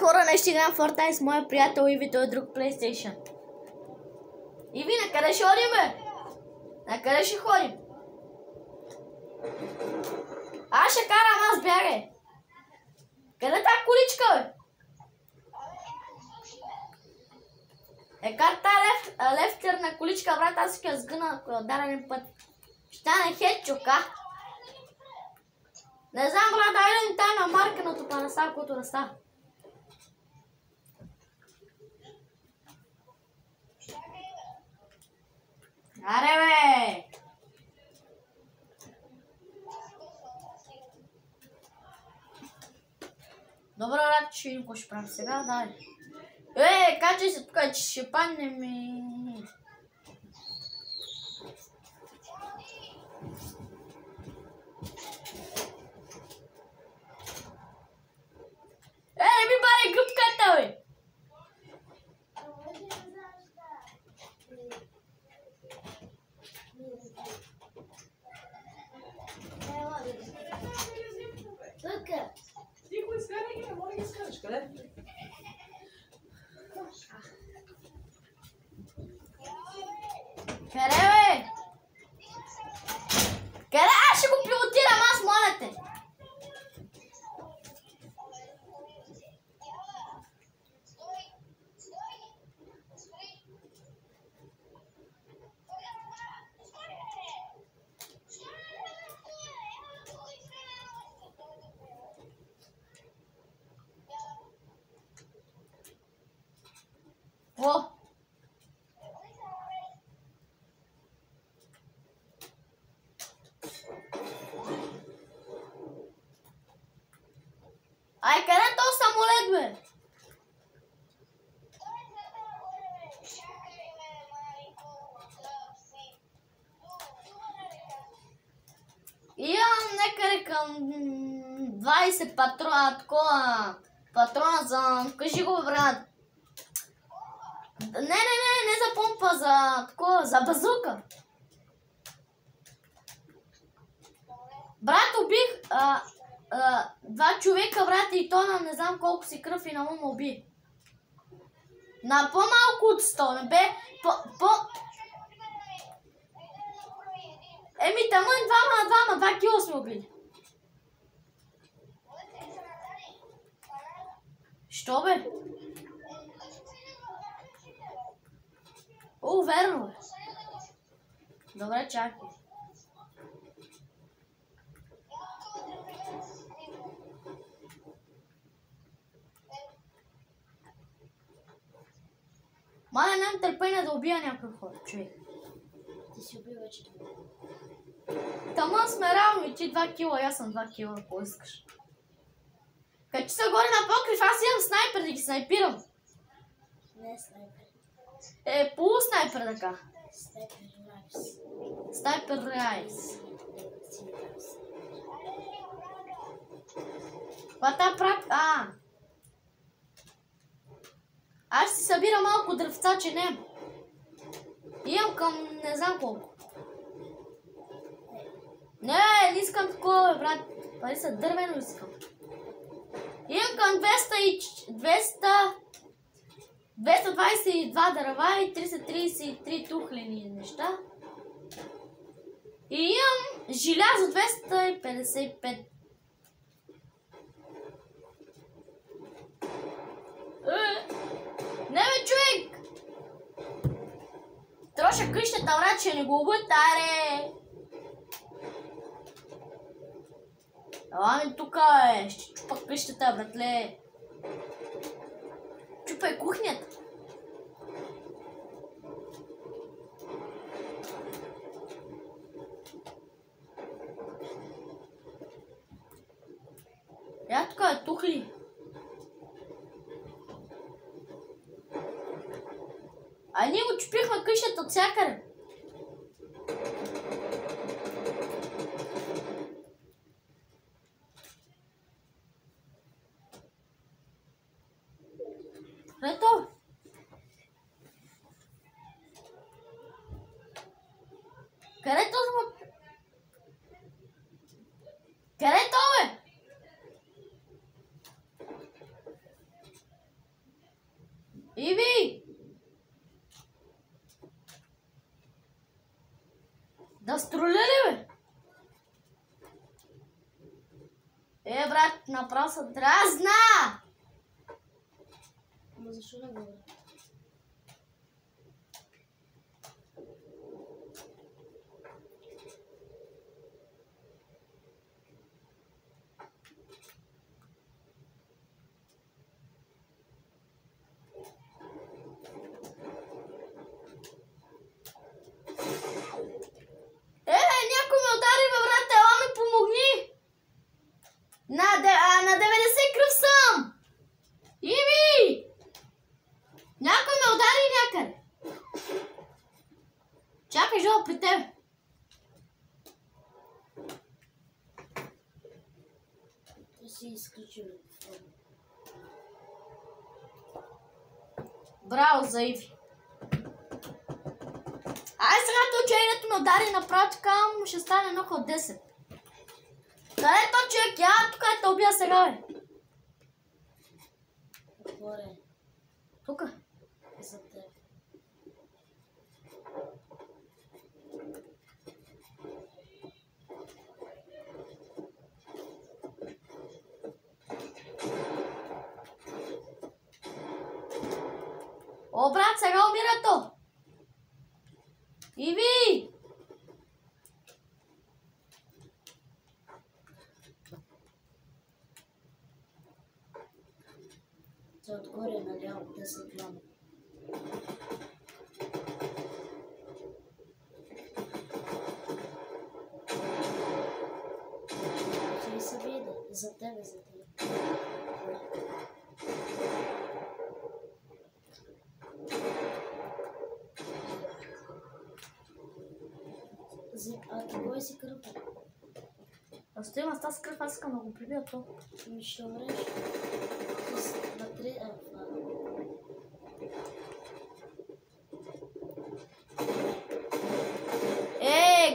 хора, нещо играем Fortnite с моя приятел Иви, той е друг PlayStation. Иви, на къде ще ходим, бе? На къде ще ходим? Аз ще карам, аз бягай. Къде е тази количка, бе? Кар тази лефтерна количка, брат, аз ще я сгъна дарен път. Ще стане хедчука. Не знам, брат, айде ми тая на марканото па настава, който настава. Аре, бе! Добре, брат, ще видим какво ще правим сега, дай. Качай се тук, че ще паднем и... Не ми барай гъбката, бе! Ти го изкарай ги, не може да ги изкараш, къде? Къде, бе? Къде? Аз ще го пилотирам, аз моля те! О! Ай, къде е този самолет, бе? Имам некъде към 20 патрона за... Кажи го, брат. Не за помпа, за базука. Брат, убих 2 човека, брат, и то на не знам колко си кръв и на му уби. На по-малко от 100, не бе, Еми, тъмън 2 на 2 кило сме убили. Що, бе? О, верно, бе. Добре, чакай. Май нямам търпение да убия някой хора, човек. Ти си убил вече това. Тъмън сме равно и ти 2 кила, и аз съм 2 кила, ако искаш. Качи се горе на покрив, аз имам снайпер да ги снайпирам. Не е снайпер. Полуснайпер така. Снайпер Райс. Снайпер Райс. Пата прак... Аз ще си събира малко дръвца, че не. Имам към не знам колко. Не искам такова, брат. Пари са дървено искам. Имам към 222 дърва и 333 тухлени неща. И имам желязо 255. Не бе, човек! Троша къщата, брат, ще не го обутаре. Ами тука е, ще чупа къщата, братле. Чупай кухнята. Я тука е тухли. А ние го чупихме къщата от всякъде. Ето. Къде точно? Къде то, бе? Иви! Да строля ли, бе? Брат, направо се дразна! Ама защо не говоря? Някой ме удари, бе, брат, ела ми помогни! На 90 кръв съм! Иви! Някой ме удари някъде! Чакай, Жо, при теб! Той си изключил. Браво за Иви! Ай сега то човекът ме удари направо така, ще стане едно от 10. Къде е то човек? Я тук е те убия сега, бе. Отгоре. Тук. За теб. О, брат, сега умира то. Иви! За отгоре наляво 10 лама. Ще се види. За тебе, за тебе. А ти кой си кръпа? А стоим, аз тази кръв, аз искам да го прибия то. Ми ще умреш. На 3...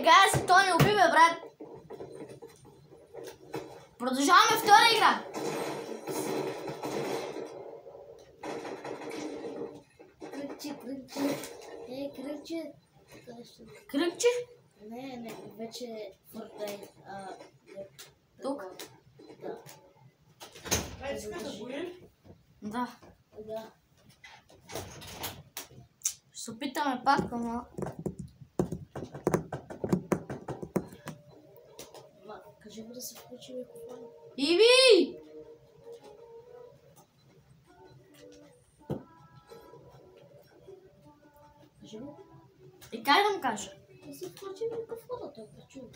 Гази, то не уби, бе, брат. Продължаваме втора игра. Кръгче. Кръгче. Кръгче? Не, вече Fortnite. Тук? Да. Искаш да боиш? Да. Да. Ще се опитаме пак, ама... Кажи го да се включи микрофона. Иви! Кажи го. И как да му кажа? Да се включи микрофона, той да чува.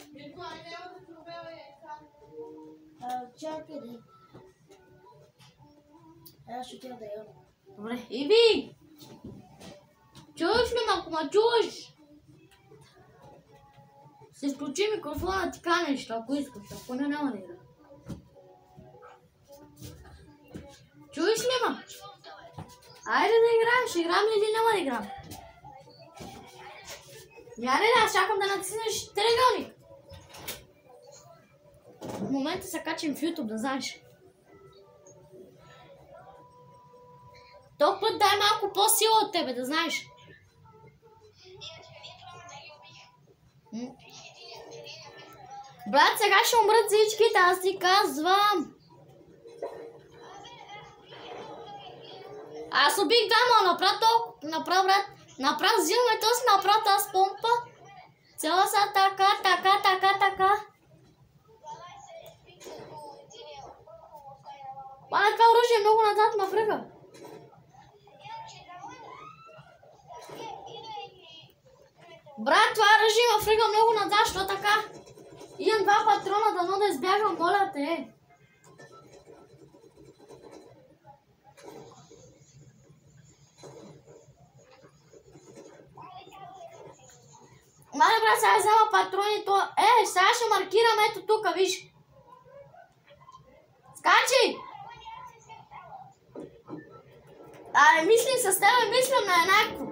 Чакай да. Аз ще тя да я. Добре. Иви! Чуваш ли, ако ме чуваш? Се изключи микрофона, ти канеш, ако искаш, ако не, няма да игра. Чуеш ли, ма? Айде да играем, ще играем ли или няма да играем? Яре, аз чакам да натиснеш триъгълник. В момента се качим в YouTube, да знаеш. Този път дай малко по-сила от тебе, да знаеш. Брат, сега ще умрат всичките, аз ти казвам. Аз убих двама, направо, брат. Направо взимаме този, направо тази помпа. Цяла са така. Пане, това оръжие е много назад ме връга. Брат, това оръжие ме връга много назад, що така? Имам 2 патрона, дано да избягам, моля те. Мале, брат, сега взема патрони, то... сега ще маркирам, ето тук, виж. Скачи! Мислим с тебе, мислим на еднакво.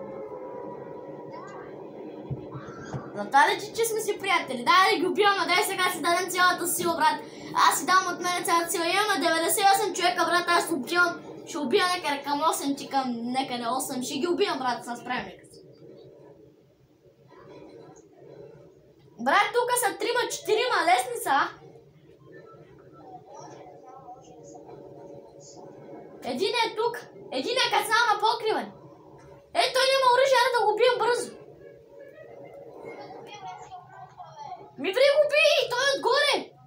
Затова че сме си приятели. Дай да ги убиваме, дай сега си дадем цялата сила, брат. Аз си дам от мене цялата сила. Имаме 98 човека, брат, аз убивам Ще убия някъде към 8, ти към някъде 8. Ще ги убиям, брат, с правилника си. Брат, тук са 3-4 лесни са. Един е тук. Един е кацнал на покриване. Е, той няма оръжие, да го убием бързо. Ми ври го би, той е отгоре.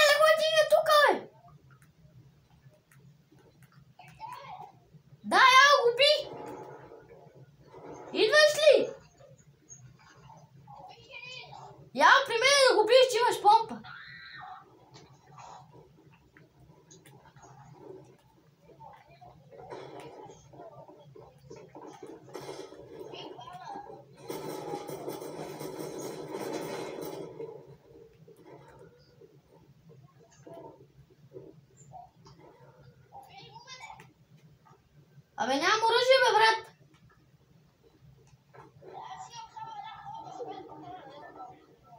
Да го дигне тука, бе. Да, я го би. Идваш ли? Я при мен да го биеш, че имаш помпа. Абе, нямам оръжие, бе, брат.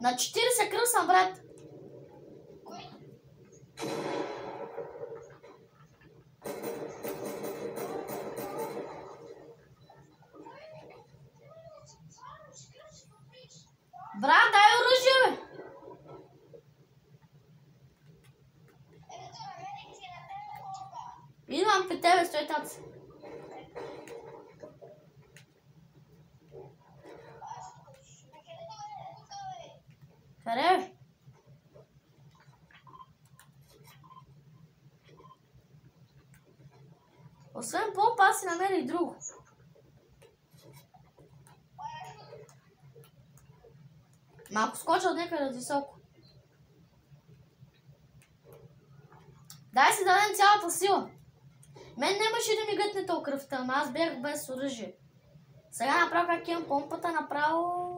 На 40 кръв съм, брат. Брат, дай оръжие, бе. Идвам при тебе, стой, таца. Къде, бе? Освен помпа, аз си намерих друго. Малко скоча от някъде високо. Дай си дадем цялата сила. Мен нямаше да ми гътне то кръвта, ама аз бях без оръжие. Сега направо как имам помпата, направо...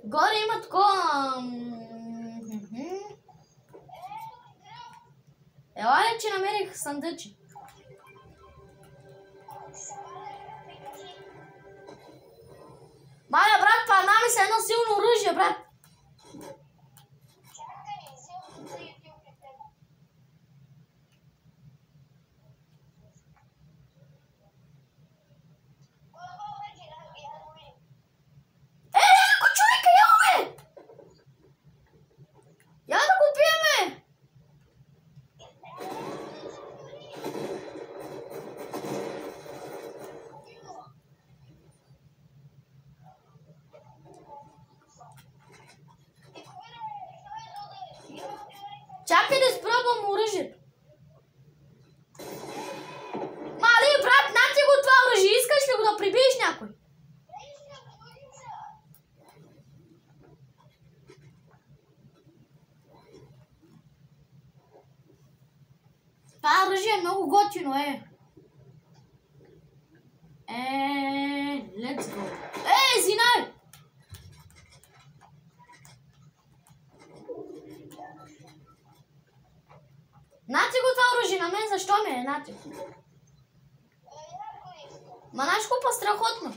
Горе има такова... Ела ли, че намерих съндъче? Маля, брат, падна ми се едно силно оръжие, брат. Чакай да изпробвам оръжието. Мали, брат, нати го това оръжие. Искаш ли го да прибиеш някой? Това оръжие е много готино, е. Let's go. Зинай! Нати го това оръжие на мен, защо ме е, нати? Ма наш купа страхотно.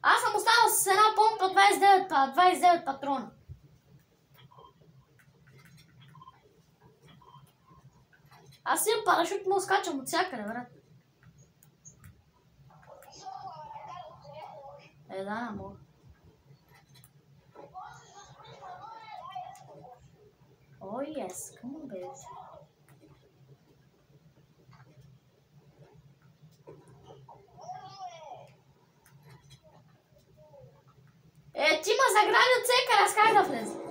Аз съм останал с една помпа 29 патрона. Аз имам парашют, му скачам от всякъде, брат. Да, не мога. Oh yes, come on, baby. Ти ма заграли от всека, аз как да влезе?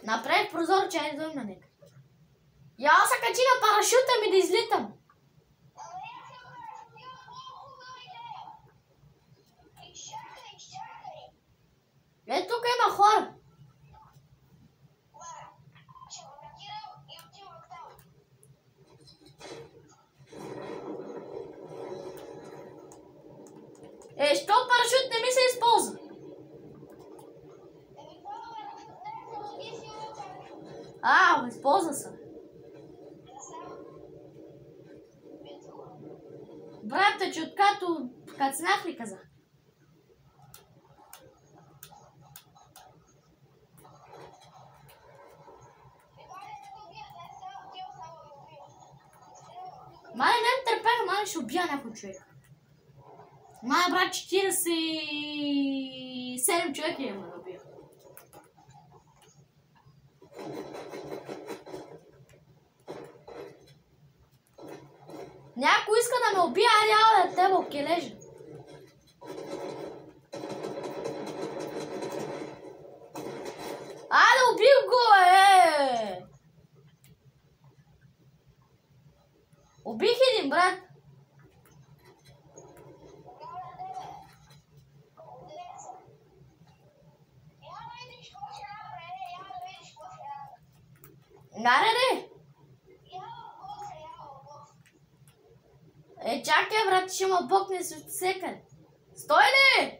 Направих прозор, че не дойм на нека. Я се качи на парашута ми да излитам. Тук има хора. Що парашют не ми се използва? Използва се. Брата, че откато кацнах ли казах? Мале, не търпех, мале ще убия някой човек. Мале, брат, 47 човека има да убия. Някой иска да ме убие, а няма да те окележа. Айде, убих го, Убих един, брат. Наре. Чакай, брат, ще ме бокне с всекъде. Стой ли?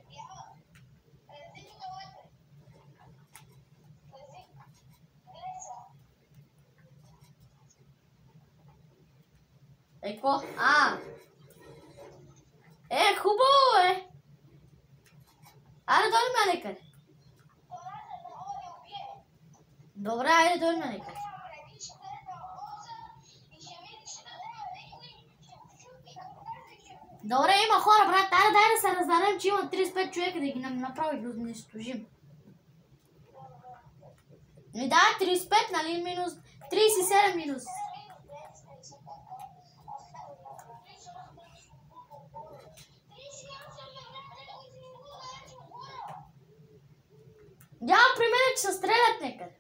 Какво? Хубаво, Айде, дойде ме некъде. Добре, айде, дойде ме некъде. Добре, има хора, брат. Айде, дай да се раздарем, че има 35 човека, да ги направи да унищожим. Да, 35, нали? Минус 37 минус. Нямам при мен, че се стрелят некъде.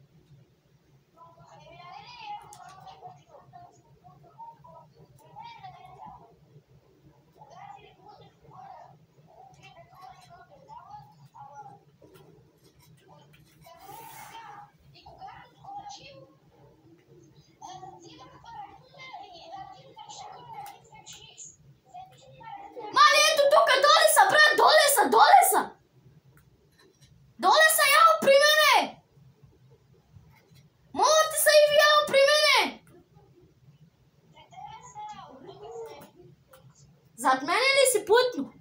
Мали, ето тук, доле са, брат, доле са. Доле са, яво при мене! Моите са и яво при мене! Зад мене ли си плътно?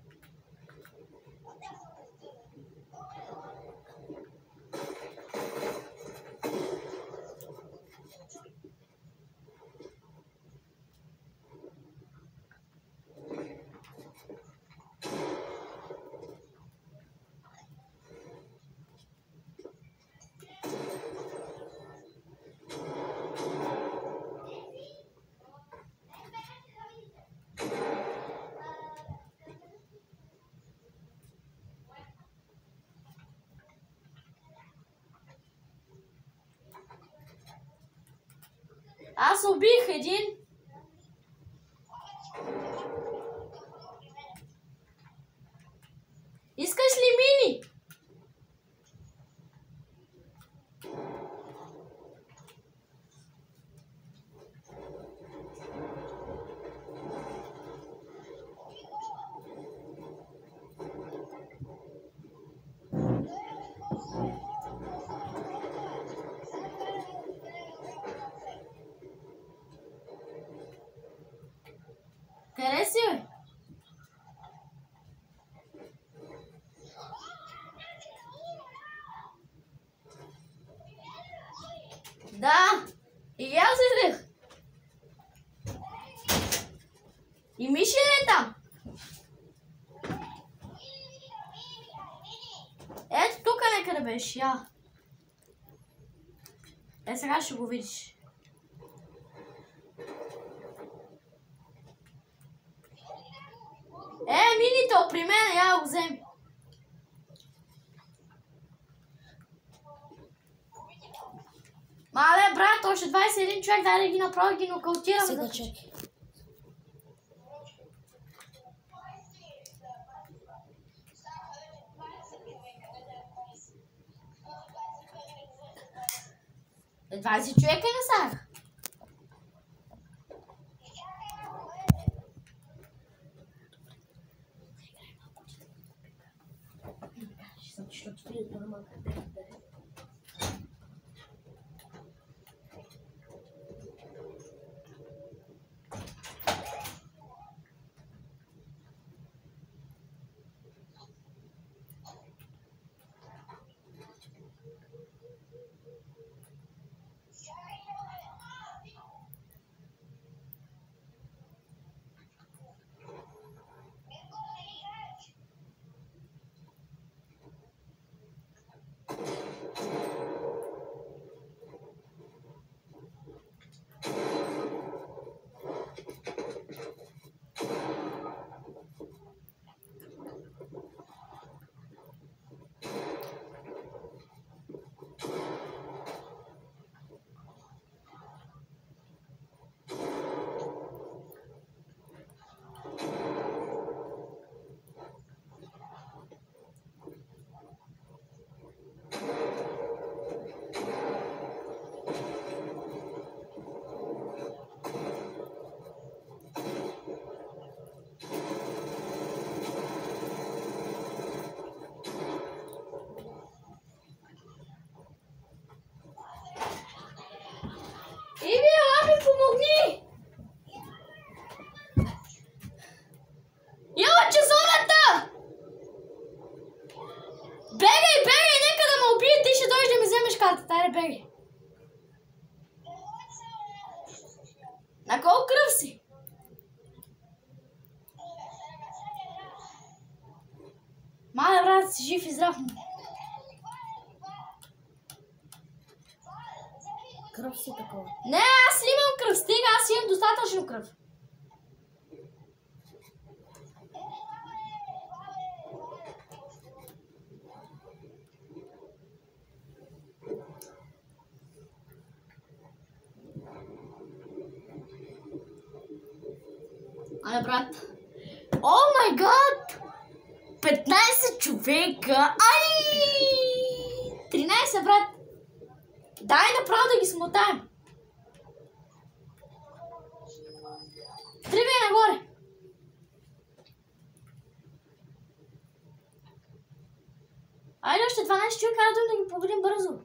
Аз убих един. Искаш ли мини? Къде си, бе? Да, и аз излех. И Миши е там. Ето тук некъде беше, я. Сега ще го видиш. Мините при мен, я го вземи. Мале, брат, още 21 човек, дай да ги направя, ги нокаутирам. Сега чакай. Е, 20 човека не са. защото ви няма къде да е. На колко кръв си? Мале, брат, си жив и здрав. Кръв си такова. Не, аз имам кръв. Стига, аз имам достатъчно кръв. Ай, брат. О май гад! 15 човека! Ай! 13, брат! Дай направо да ги смотаем! Тръгвай нагоре! Айде още 12 човека, да ги победим бързо!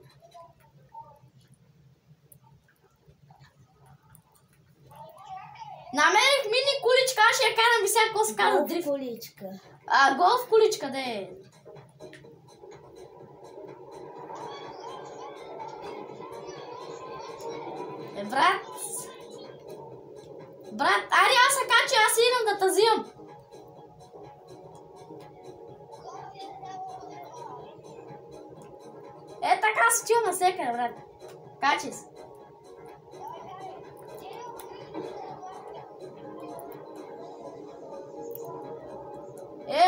Намерих мини количка, аз ще я карам и всяко се казва дрифт. Количка. Голф количка, да е. Брат. Брат, ари аз се кача, аз идам да тазивам. Е, така се чуя насекъде, брат. Качи се.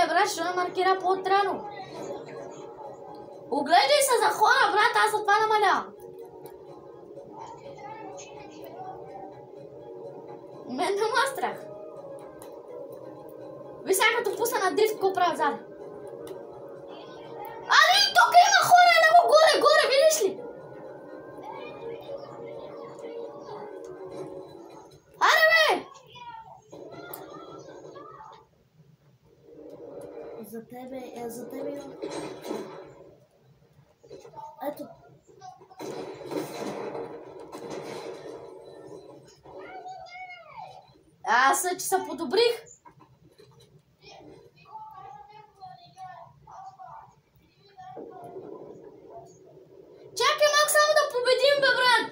Брат, ще ме маркира по-отрано. Оглеждай се за хора, брат, аз за това намалявам. Мен нема страх. Ви сега като пусна на дрифт, какво правя зад? Али, тук има хора, много горе, видиш ли? Аре, бе! За тебе. Ето. Аз че се подобрих. Чакай малко само да победим, бе, брат.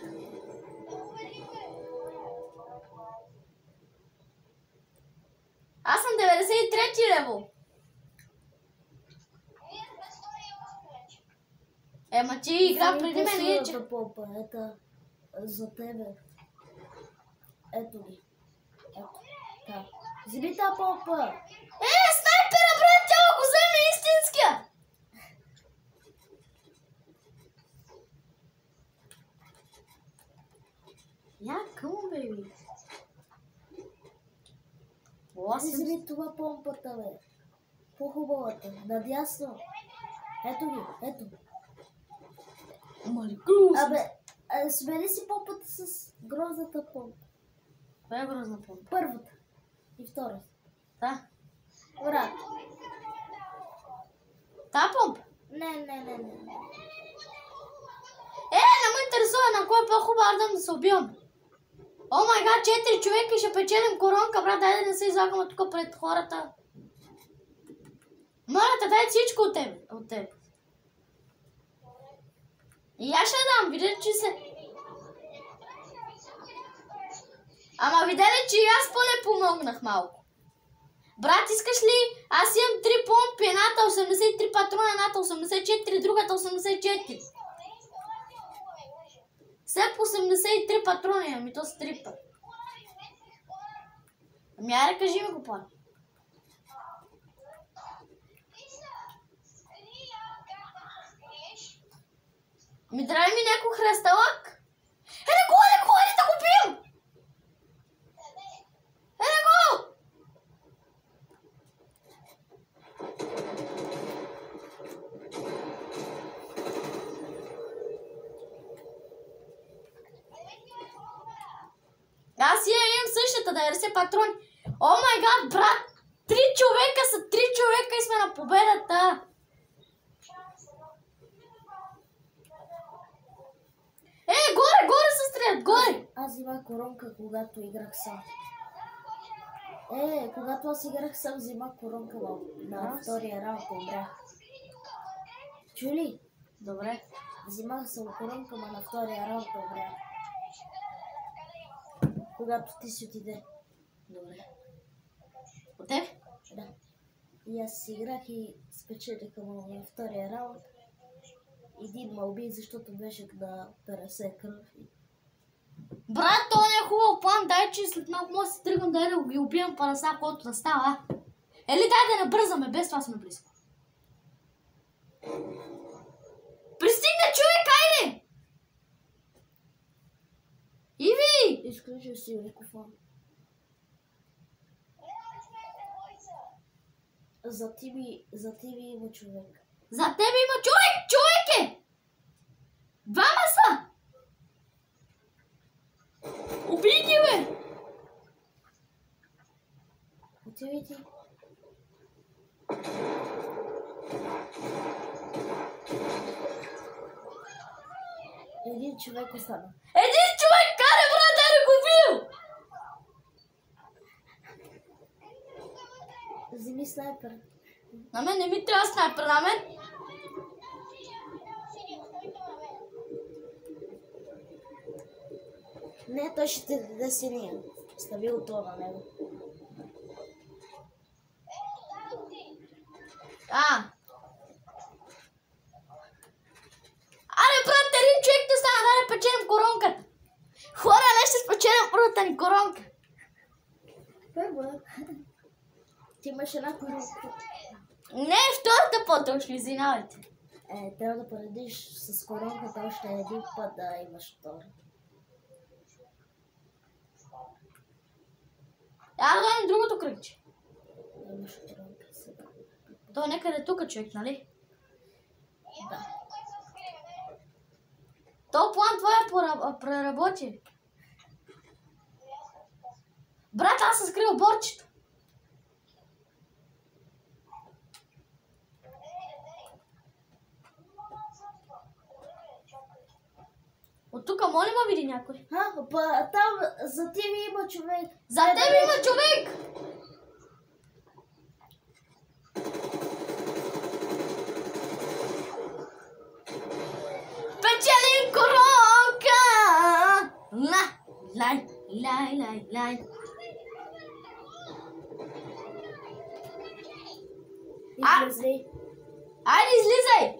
Аз съм 93 лево. Ема ти игра преди мен и че... Попа, ето за тебе. Ето ги. Ето. Да. Вземи та попа. Снайпера, брат, тя го вземе истинския. Я към, беби. Вземи това помпата, бе. По-хубавата. Надясно. Ето ги, ето. Абе, смени си помпата с грозната помпа. Коя е грозна помпа? Първата. И втората. Да. Брат. Та помпа? Не, Не. Не ме интересува на кой е по-хубав Ардън да се убивам. О май гад, 4 човека и ще печелим коронка, брат, дай да не се излагаме тук пред хората. Моля те, дай всичко от теб. И аз ще дам, видя, че се... Ама видя ли, че и аз поне помогнах малко. Брат, искаш ли? Аз имам 3 помпи, едната 83 патрона, едната 84, другата 84. Все по 83 патрони имам и то с 3 път. Ами айде, кажи ми го план. Ми трябва ми някой хръсталак. Не го, да го пием! Не го! Аз имам същата, 90 патрони. О май гад, брат! 3 човека са, 3 човека и сме на победата. Горе се стрелят, горе! Аз взимах коронка, когато играх сам. Когато аз играх сам, взимах коронка на втория раунд, умрях. Чули? Добре. Взимах съм коронка, но на втория раунд умрях. Когато ти си отиде. Добре. От теб? Да. И аз си играх и спечелиха на втория раунд. Един ме уби, защото беше на 50 кръв. Брат, то не е хубав план, дай, че след малко може да се тръгвам да ги убивам па да са, колкото да става. Ели дай да не бързаме, без това сме близко. Пристигна човек, айде! Иви! Изключил си микрофон. За тебе има човек. За тебе има човек! Човек е! Двама са! Убий ги, бе! Отивай ти. Един човек остана. Един човек каре, брат, да го убил! Вземи снайпер. На мен не ми трябва снайпер, на мен. Не, той ще те даде синия. Стави от това на него. Аре, брат, един човек не стана, да печелим коронката. Хора, не ще спечелим първата ни коронка. Първа. Ти имаш една коронка. Не, втората по-точно, извинявайте. Трябва да поредиш с коронката още един път да имаш втора. Да дойдем другото кръгче. Имаш коронка сега. То е някъде тук, човек, нали? Да. То план твоя проработи. Брат, аз съм скрил борчето. От тук моля ме види някой. Там за тебе има човек. За тебе има човек! Печелим коронка! Лай. Излезли. Айде, излизай!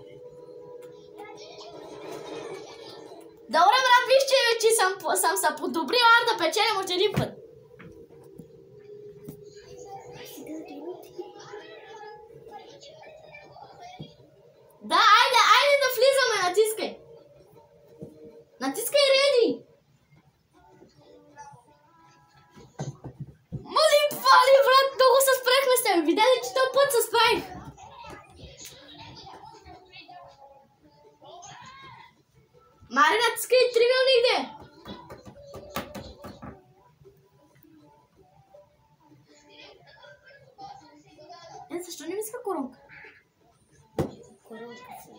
Добре, брат, виж, че вече съм се подобрил, аз да печелим още един път. Да, айде да влизаме, натискай. Натискай реди. Моли, пали, брат, много се спрехме с тебе. Видя ли, че този път се справих? Мари, натискай триъгълник, де. Защо не ми иска коронка? коронка си.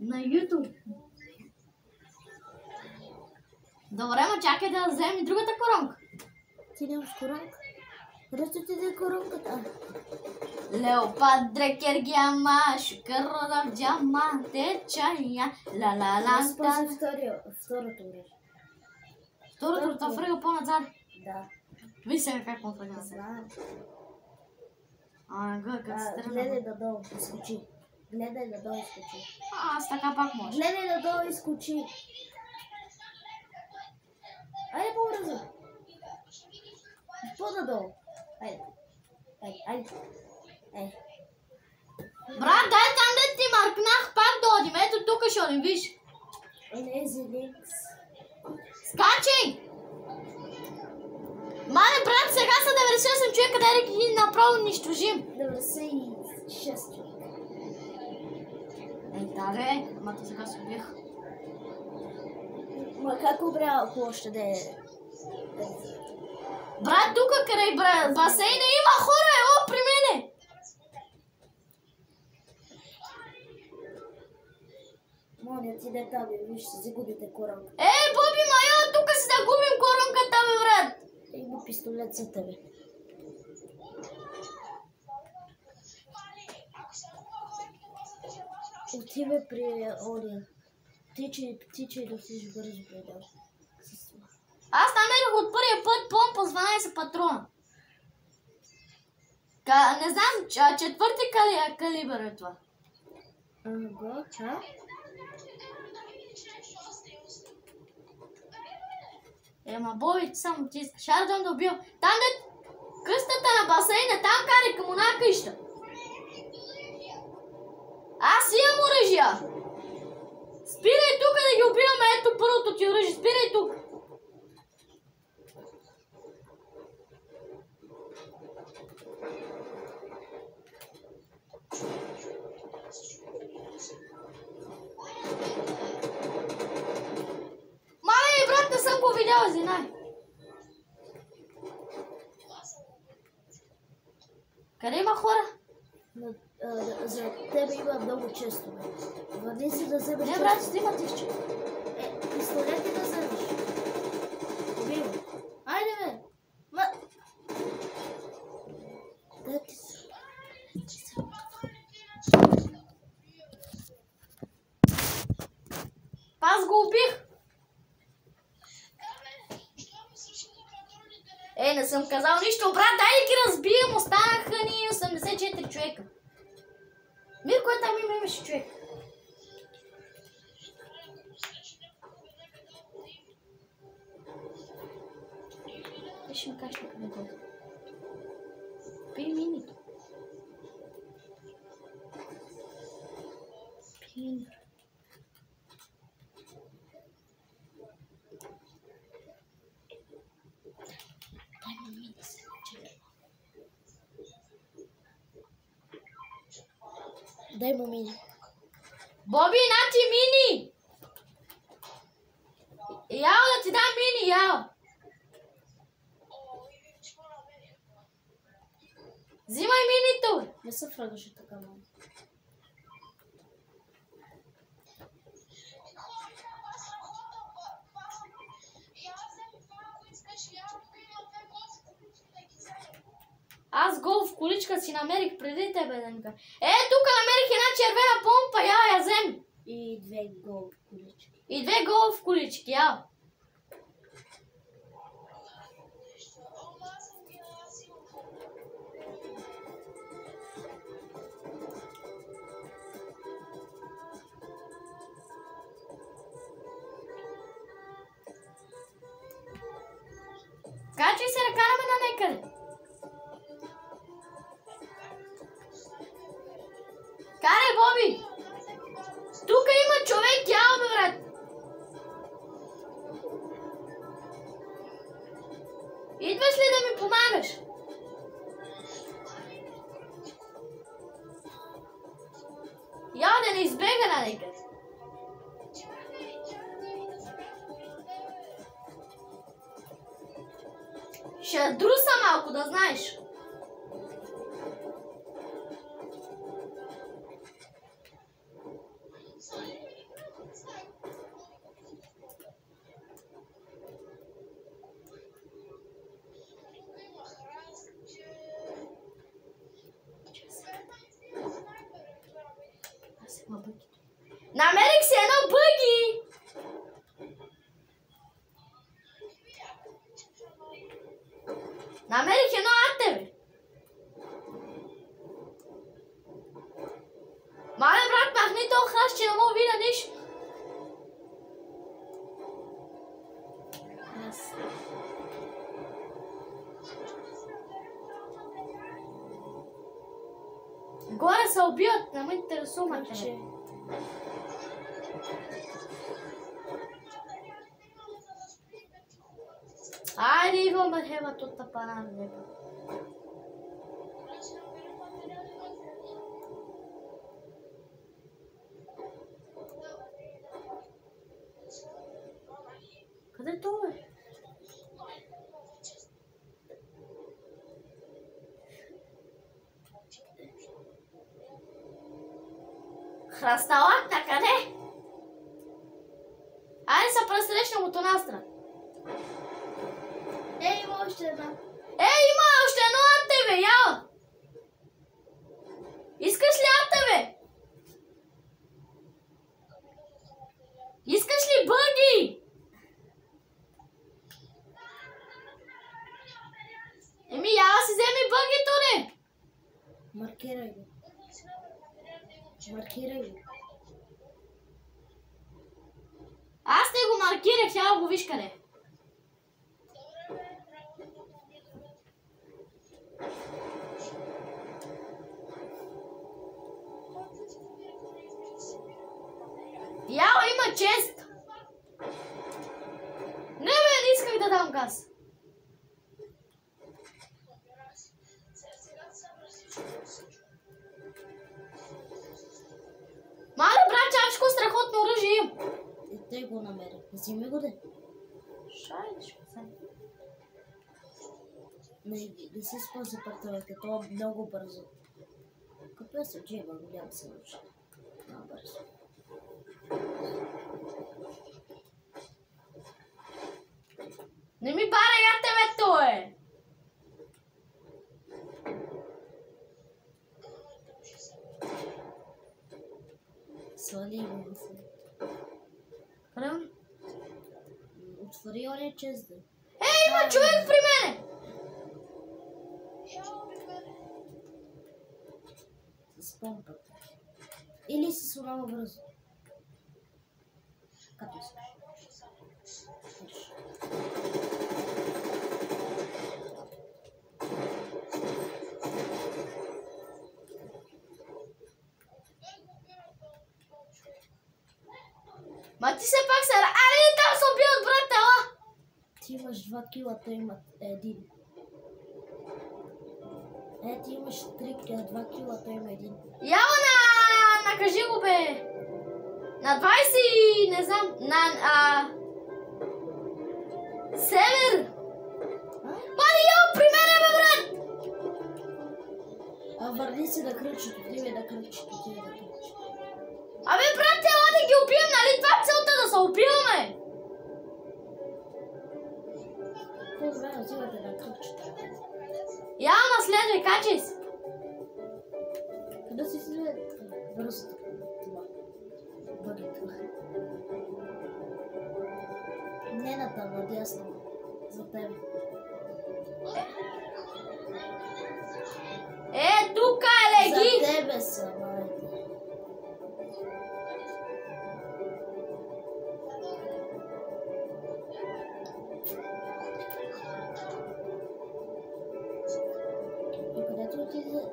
На YouTube. Добре, ма чакай да вземем и другата коронка. Ти нямаш коронка? Къде ти даде коронката? Леопардре кергяма, шукърра в диаманте чая, ла-ла-ла. Спази второто време. Второто това фръга по-назад. Да. Виж сега как му фръга. Знам. Как се тръгна. Гледай надолу, изкочи. Гледай надолу, изкочи. Аз така пак може. Гледай надолу, изкочи. Айде по-бързо. По-надолу. Айде. Айде. Брат, дай там да ти маркнах, пак да одим. Ето тук ще одим, виж. Онези линкс. Скачай! Мале, брат, сега са 98 човека, дай да ги направо унищожим. 96 човека. Да, ама то сега се убих. Ма как обря площа да е? Брат, тук край басейна има хора, ело при мене. Моля ти да там, виж, ще загубите коронка. Боби, майо, тук си да губим коронката, бе, брат. Има пистолет за тебе. Отивай при Ория. Тичай да си бързо предал. Аз намерих от първия път помпа с 12 патрона. Не знам, четвърти калибър е това. Ема Боби, само ти искаш. Айде да убил. Там де къстата на басейна, там карай към она къща. Аз имам оръжия. Спирай тук да ги убиваме, ето първото ти оръжие. Спирай тук. Мале, брат, не съм го видял, знай. Къде има хора? За тебе има много често. Върни си да вземеш. Не, брат, стима тишче. Пистолет и да вземеш. Убива. Айде, бе. Да ти се. Аз го убих. Не съм казал нищо, брат, дай да ги разбием, останаха ни 84 човека. Мирко, там имаше човек. Ще ми кажеш къде го. Пи минито. Пи. Дай му мини. Боби, на ти мини! Яо, да ти дам мини, яо! Взимай минито! Не се фрагаше така много. Аз голф количка си намерих преди тебе, Денка. Тук намерих една червена помпа, я взем. И две голф колички. И две голф колички, яо. Качвай се да караме на некъде. Карай, Боби! Тук има човек, яо, бе, брат! Идваш ли да ми помагаш? Яо, да не избега на некъде. Ще друса малко, да знаеш. Горе се убиват, не ме интересува материали. Айде, идвам да хема тут тапана, не. Къде е това, бе? Храсталак, на къде? Айде се пресрещнем от една страна. Има още една. Има още едно от тебе, яла! Искаш ли от тебе? Искаш ли бъги? Яла си вземи бъгито, не? Маркирай го. Маркирай го. Аз те го маркирах, яла го виж къде. Яла има чест. Не бе, не исках да дам газ. Мале, брат, чашко страхотно оръжие им. И те го намерят. Вземи го, де. Шайде, ще се. Не се спази пътовете, това е много бързо. Като е се джеба, няма се научи. Много бързо. Не ми бара ятевето, е! Свали го се. Правилно? Отвори оня чест, де. Има човек при мене! С помпата. Или с урава бързо. Като искаш. Ма ти се пак се... Али, там се уби от брат, ела! Ти имаш 2 кила, той има 1. Ти имаш 2 кила, той има 1. Яла накажи го, бе! На 20 и... не знам... Север! Мали, яла, при мене, бе, брат! Върни се на кръчето, отивай на кръчето, отивай на кръчето. Абе, брат, ела да ги убием, нали? Това е целта, да се убиваме! По-добре, отивате на кръчето. Яла, следвай, качай се! Къде си си бързо това? Бъгето. Не на там, надясно. За тебе. Тука е, леги! За тебе са, майде. Където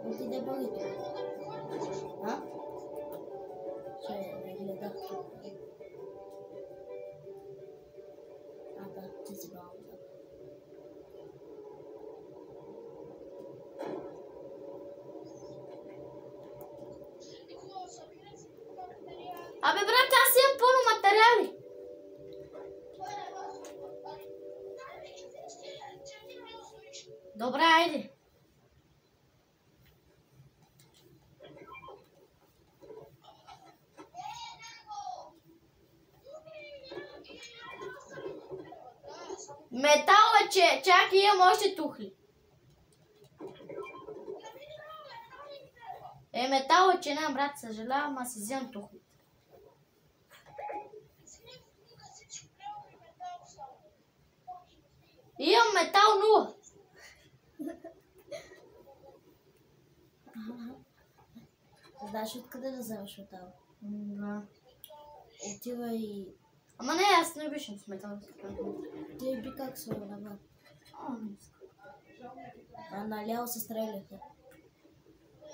отиде бъгето? А? Не гледах тук. Да, ти си бал. Абе, брат, аз имам пълно материали. Добре, айде. Метал е, че чакай, имам още тухли. Метал е, че нямам, брат, съжалявам, аз си вземам тухли. Имам метал 0. Знаеш откъде да вземеш метал? Да. Отивай... Ама не, аз не обичам с метал. Ти би как се навън. Наляво се стреляха.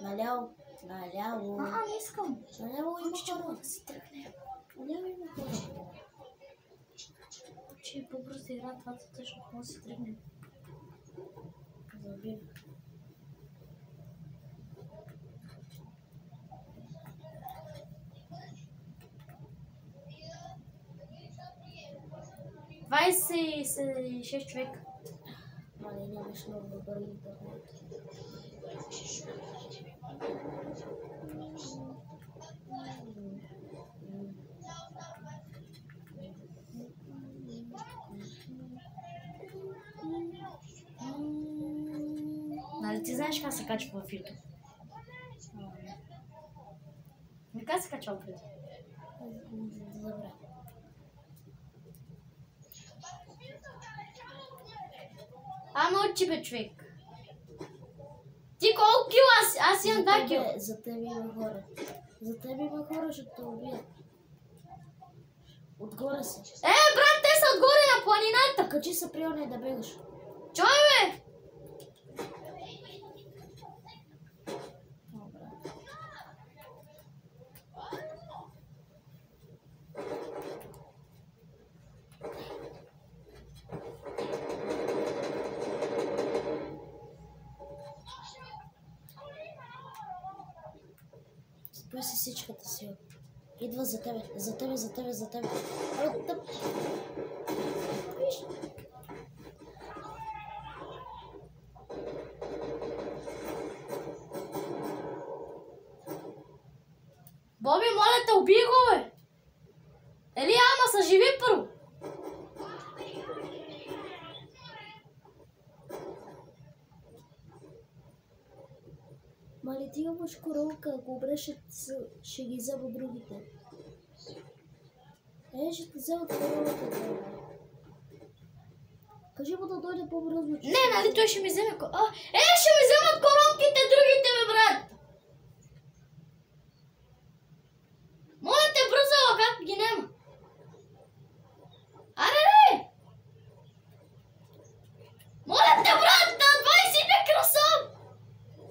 Наляво. Наляво. Не искам. Наляво има Че мога хора. да си тръгне. Наляво има хора. Че по-бързо да игра, това точно мога да си тръгне. Забив. Двадесет и шест човека. Мали, нямаш много добър интернет. Нали ти знаеш как се качва в YouTube? Не как се качва преди? Добре. Мълчи бе, човек. Ти колко кила? Аз имам 2 кила. За тебе има хора. За тебе има хора, ще те убият. Отгоре са. Брат, те са отгоре на планината. Качи се при оне да бегаш. Чой, бе? Добре. Спой си всичката сила. Идва за тебе, за тебе, за тебе, за тебе. Виж. Боби, моля те, убий го, бе. Ели, ама съживи първо. Мали, ти имаш коронка, ако обреш, ще ги взема другите. Ще те вземат коронката. Кажи му да дойде по-бързо. Не, нали той ще ми вземе... ще ми вземат коронките другите.